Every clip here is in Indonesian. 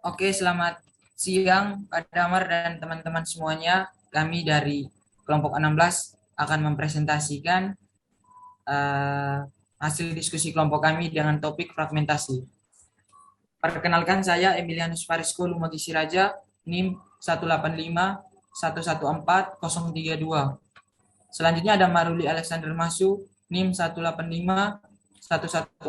Oke, selamat siang Pak Damar dan teman-teman semuanya. Kami dari kelompok 16 akan mempresentasikan eh, hasil diskusi kelompok kami dengan topik fragmentasi. Perkenalkan saya Emilianus Farisko Lumagi Siraja, NIM 185 114 032. Selanjutnya ada Maruli Alexander Masu, NIM 185 114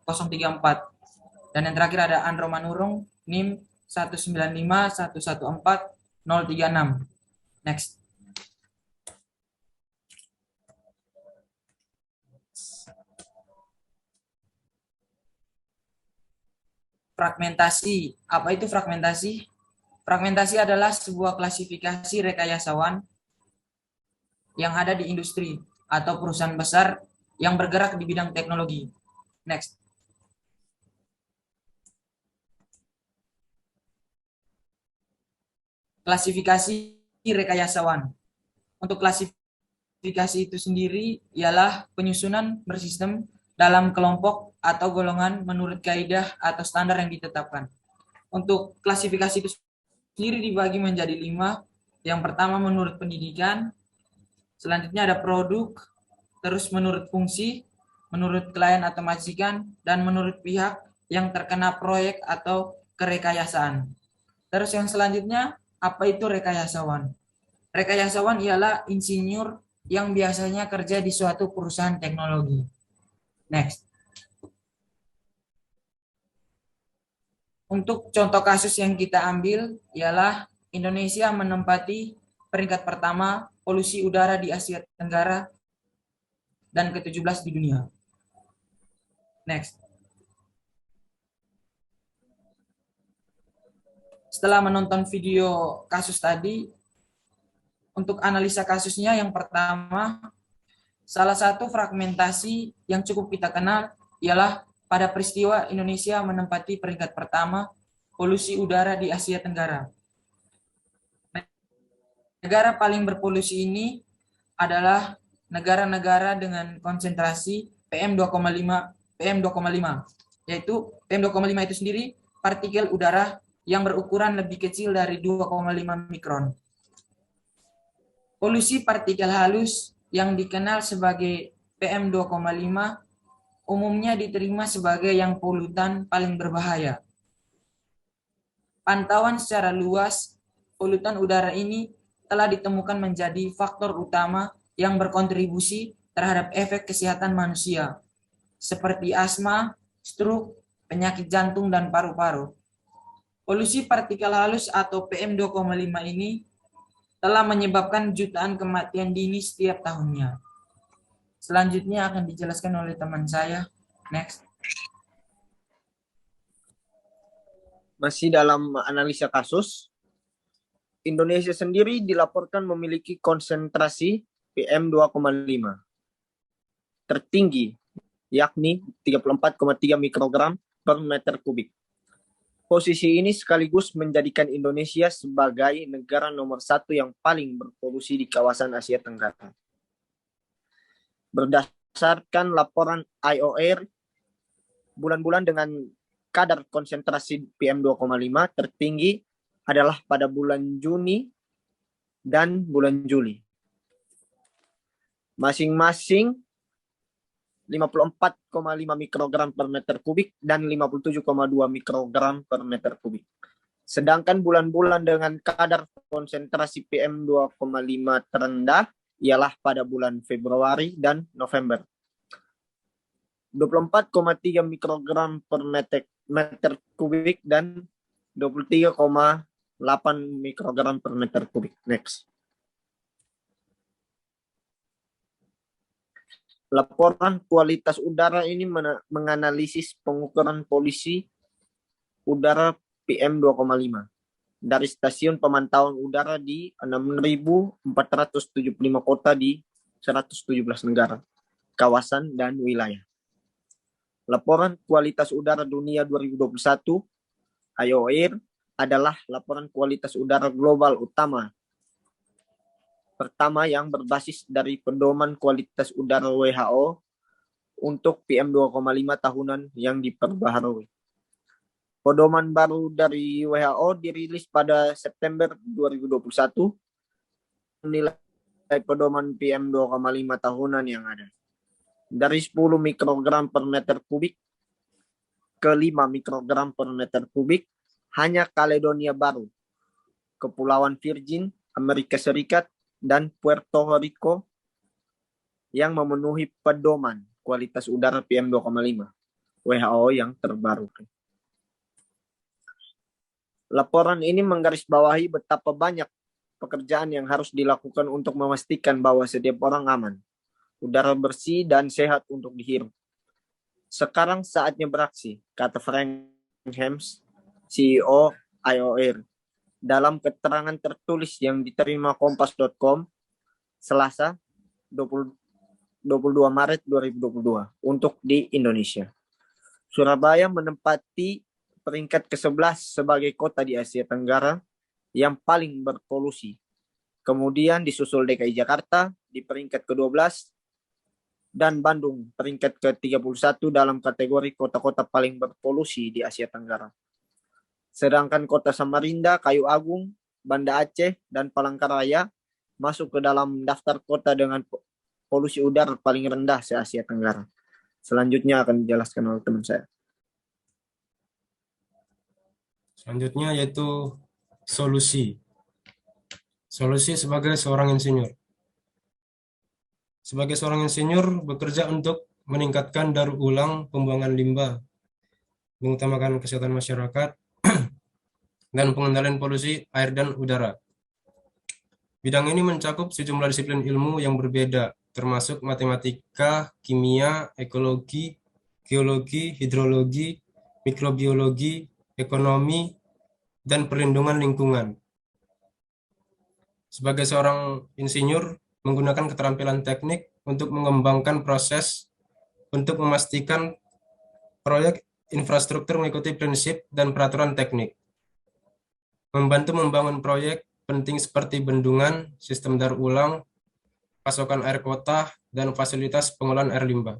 034. Dan yang terakhir ada Andro Manurung, NIM 195 114 036. Next. Fragmentasi. Apa itu fragmentasi? Fragmentasi adalah sebuah klasifikasi rekayasawan yang ada di industri atau perusahaan besar yang bergerak di bidang teknologi. Next. Klasifikasi rekayasawan. Untuk klasifikasi itu sendiri ialah penyusunan bersistem dalam kelompok atau golongan menurut kaidah atau standar yang ditetapkan. Untuk klasifikasi itu sendiri dibagi menjadi 5. Yang pertama menurut pendidikan, selanjutnya ada produk, terus menurut fungsi, menurut klien atau majikan, dan menurut pihak yang terkena proyek atau kerekayasaan. Terus yang selanjutnya, apa itu rekayasawan? Rekayasawan ialah insinyur yang biasanya kerja di suatu perusahaan teknologi. Next. Untuk contoh kasus yang kita ambil ialah Indonesia menempati peringkat pertama polusi udara di Asia Tenggara dan ke-17 di dunia. Next. Setelah menonton video kasus tadi, untuk analisa kasusnya yang pertama, salah satu fragmentasi yang cukup kita kenal ialah pada peristiwa Indonesia menempati peringkat pertama polusi udara di Asia Tenggara. Negara paling berpolusi ini adalah negara-negara dengan konsentrasi PM2,5, yaitu PM2,5 itu sendiri partikel udara yang berukuran lebih kecil dari 2,5 mikron. Polusi partikel halus yang dikenal sebagai PM2,5 umumnya diterima sebagai yang polutan paling berbahaya. Pantauan secara luas, polutan udara ini telah ditemukan menjadi faktor utama yang berkontribusi terhadap efek kesehatan manusia, seperti asma, stroke, penyakit jantung, dan paru-paru. Polusi partikel halus atau PM2,5 ini telah menyebabkan jutaan kematian dini setiap tahunnya. Selanjutnya akan dijelaskan oleh teman saya. Next. Masih dalam analisa kasus, Indonesia sendiri dilaporkan memiliki konsentrasi PM2,5 tertinggi, yakni 34,3 mikrogram per meter kubik. Posisi ini sekaligus menjadikan Indonesia sebagai negara nomor 1 yang paling berpolusi di kawasan Asia Tenggara. Berdasarkan laporan IOR, bulan-bulan dengan kadar konsentrasi PM2,5 tertinggi adalah pada bulan Juni dan bulan Juli. Masing-masing 54,5 mikrogram per meter kubik dan 57,2 mikrogram per meter kubik. Sedangkan bulan-bulan dengan kadar konsentrasi PM2,5 terendah ialah pada bulan Februari dan November. 24,3 mikrogram per meter kubik dan 23,8 mikrogram per meter kubik. Next. Laporan kualitas udara ini menganalisis pengukuran polusi udara PM2,5 dari stasiun pemantauan udara di 6.475 kota di 117 negara, kawasan, dan wilayah. Laporan kualitas udara dunia 2021 IOR adalah laporan kualitas udara global utama pertama yang berbasis dari pedoman kualitas udara WHO untuk PM2,5 tahunan yang diperbaharui. Pedoman baru dari WHO dirilis pada September 2021 menilai pedoman PM 2,5 tahunan yang ada. Dari 10 mikrogram per meter kubik ke 5 mikrogram per meter kubik, hanya Kaledonia Baru, Kepulauan Virgin, Amerika Serikat, dan Puerto Rico yang memenuhi pedoman kualitas udara PM 2,5 WHO yang terbaru. Laporan ini menggarisbawahi betapa banyak pekerjaan yang harus dilakukan untuk memastikan bahwa setiap orang aman, udara bersih dan sehat untuk dihirup. Sekarang saatnya beraksi, kata Frank Hems, CEO IOR, dalam keterangan tertulis yang diterima Kompas.com Selasa 22 Maret 2022 untuk di Indonesia. Surabaya menempati peringkat ke-11 sebagai kota di Asia Tenggara yang paling berpolusi. Kemudian disusul DKI Jakarta di peringkat ke-12 dan Bandung peringkat ke-31 dalam kategori kota-kota paling berpolusi di Asia Tenggara. Sedangkan kota Samarinda, Kayu Agung, Banda Aceh, dan Palangkaraya masuk ke dalam daftar kota dengan polusi udara paling rendah se-Asia Tenggara. Selanjutnya akan dijelaskan oleh teman saya. Selanjutnya yaitu solusi. Solusi sebagai seorang insinyur. Sebagai seorang insinyur bekerja untuk meningkatkan daur ulang pembuangan limbah, mengutamakan kesehatan masyarakat, dan pengendalian polusi air dan udara. Bidang ini mencakup sejumlah disiplin ilmu yang berbeda, termasuk matematika, kimia, ekologi, geologi, hidrologi, mikrobiologi, ekonomi, dan perlindungan lingkungan. Sebagai seorang insinyur, menggunakan keterampilan teknik untuk mengembangkan proses untuk memastikan proyek infrastruktur mengikuti prinsip dan peraturan teknik. Membantu membangun proyek penting seperti bendungan, sistem daur ulang, pasokan air kota, dan fasilitas pengolahan air limbah.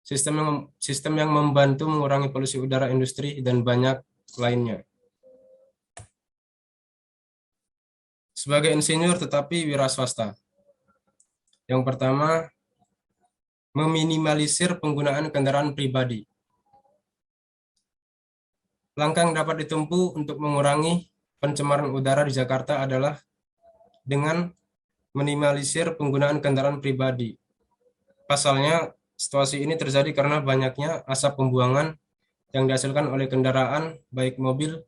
Sistem yang membantu mengurangi polusi udara industri dan banyak lainnya. Sebagai insinyur tetapi wira swasta. Yang pertama, meminimalisir penggunaan kendaraan pribadi. Langkah yang dapat ditempuh untuk mengurangi pencemaran udara di Jakarta adalah dengan minimalisir penggunaan kendaraan pribadi. Pasalnya, situasi ini terjadi karena banyaknya asap pembuangan yang dihasilkan oleh kendaraan, baik mobil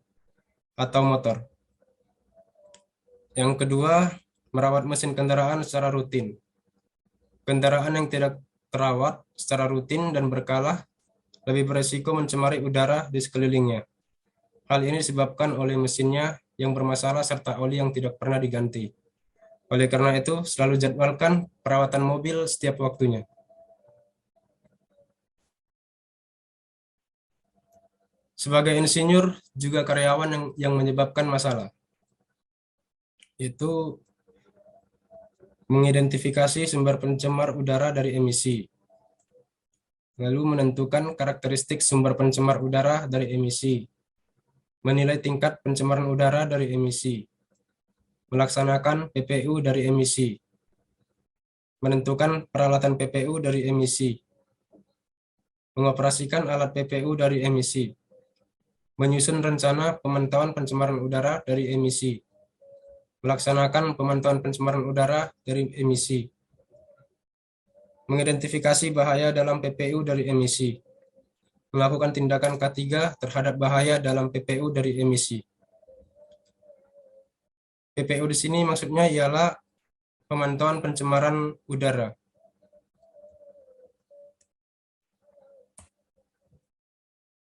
atau motor. Yang kedua, merawat mesin kendaraan secara rutin. Kendaraan yang tidak terawat secara rutin dan berkala lebih beresiko mencemari udara di sekelilingnya. Hal ini disebabkan oleh mesinnya yang bermasalah serta oli yang tidak pernah diganti. Oleh karena itu, selalu jadwalkan perawatan mobil setiap waktunya. Sebagai insinyur, juga karyawan yang menyebabkan masalah, yaitu mengidentifikasi sumber pencemar udara dari emisi, lalu menentukan karakteristik sumber pencemar udara dari emisi, menilai tingkat pencemaran udara dari emisi, melaksanakan PPU dari emisi, menentukan peralatan PPU dari emisi, mengoperasikan alat PPU dari emisi, menyusun rencana pemantauan pencemaran udara dari emisi, melaksanakan pemantauan pencemaran udara dari emisi, mengidentifikasi bahaya dalam PPU dari emisi, melakukan tindakan K3 terhadap bahaya dalam PPU dari emisi. PPU di sini maksudnya ialah pemantauan pencemaran udara.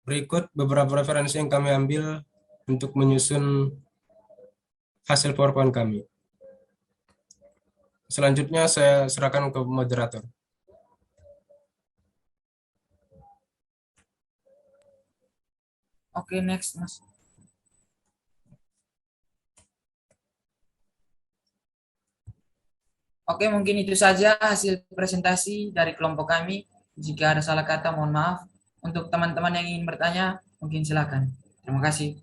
Berikut beberapa referensi yang kami ambil untuk menyusun hasil PowerPoint kami. Selanjutnya saya serahkan ke moderator. Oke, next, Mas. Oke, mungkin itu saja hasil presentasi dari kelompok kami. Jika ada salah kata, mohon maaf. Untuk teman-teman yang ingin bertanya, mungkin silakan. Terima kasih.